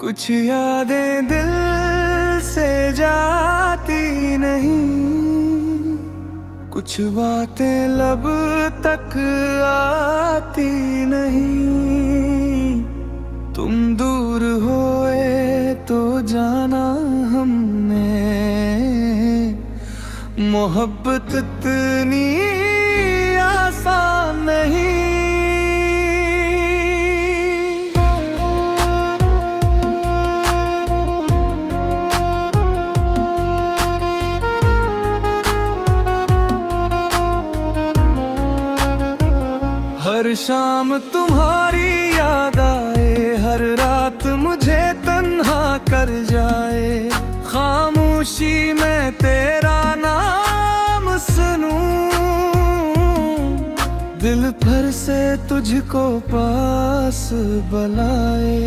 कुछ यादें दिल से जाती नहीं, कुछ बातें लब तक आती नहीं। तुम दूर होए तो जाना हमने, मोहब्बत इतनी आसान नहीं। हर शाम तुम्हारी याद आए, हर रात मुझे तन्हा कर जाए। खामोशी में तेरा नाम सुनूं, दिल भर से तुझको पास बुलाए।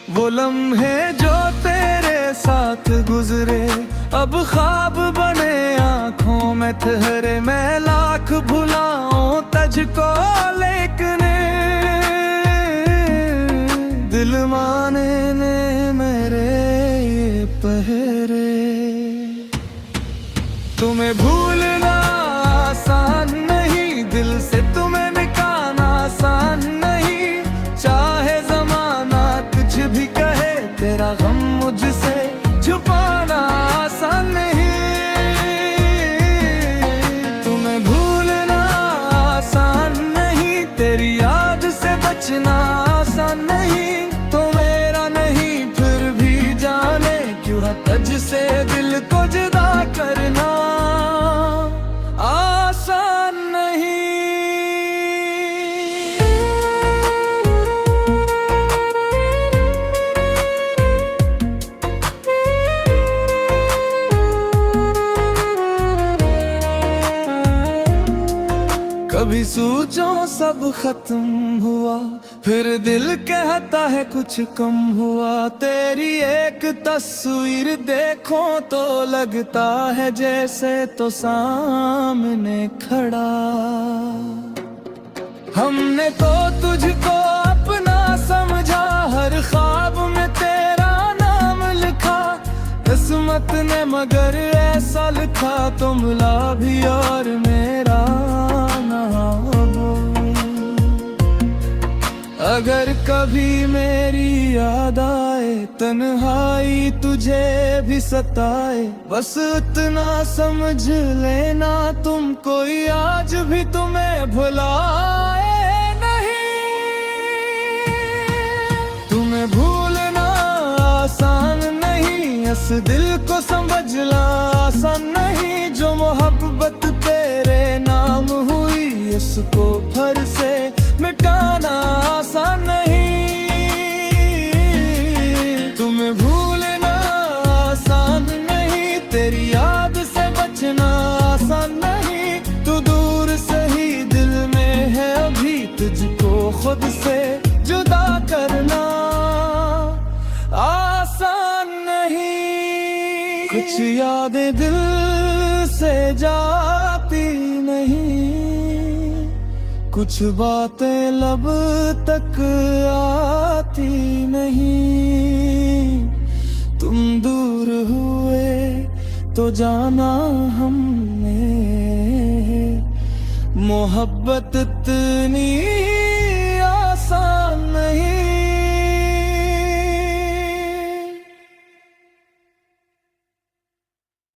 वो लम्हे जो तेरे साथ गुजरे अब ख्वाब बने आँखों में ठहरे। मैं लाख भुलाऊं तुझको लेकिन दिल माने ने मेरे ये पहरे। तुम्हें भूलना आसान नहीं, दिल से तुम्हें निकालना आसान नहीं। चाहे जमाना कुछ भी कहे, तेरा गम मुझसे छुपाना आसान नहीं। तुम्हें भूलना आसान नहीं, तेरी याद से बचना आसान नहीं। तो मेरा नहीं फिर भी जाने क्यों है तुझसे दिल को जुदा करना आसान नहीं। कभी सोचो सब खत्म हुआ, फिर दिल कहता है कुछ कम हुआ। तेरी एक तस्वीर देखो तो लगता है जैसे तो सामने खड़ा। हमने तो तुझको अपना समझा, हर ख्वाब में तेरा नाम लिखा। किस्मत ने मगर ऐसा लिखा, तुम मिला भी और मेरा नाम। अगर कभी मेरी याद आए, तन्हाई तुझे भी सताए, बस इतना समझ लेना तुम कोई आज भी तुम्हें भुलाए नहीं। तुम्हें भूलना आसान नहीं, इस दिल को समझना आसान नहीं। जो मोहब्बत तेरे नाम हुई, इसको फिर से मिटाना आसान नहीं। तुम्हें भूलना आसान नहीं, तेरी याद से बचना आसान नहीं। तू दूर से ही दिल में है अभी, तुझको खुद से जुदा करना आसान नहीं। कुछ यादें दिल से जाती नहीं, कुछ बातें लब तक आती नहीं। तुम दूर हुए तो जाना हमने, मोहब्बत इतनी आसान नहीं।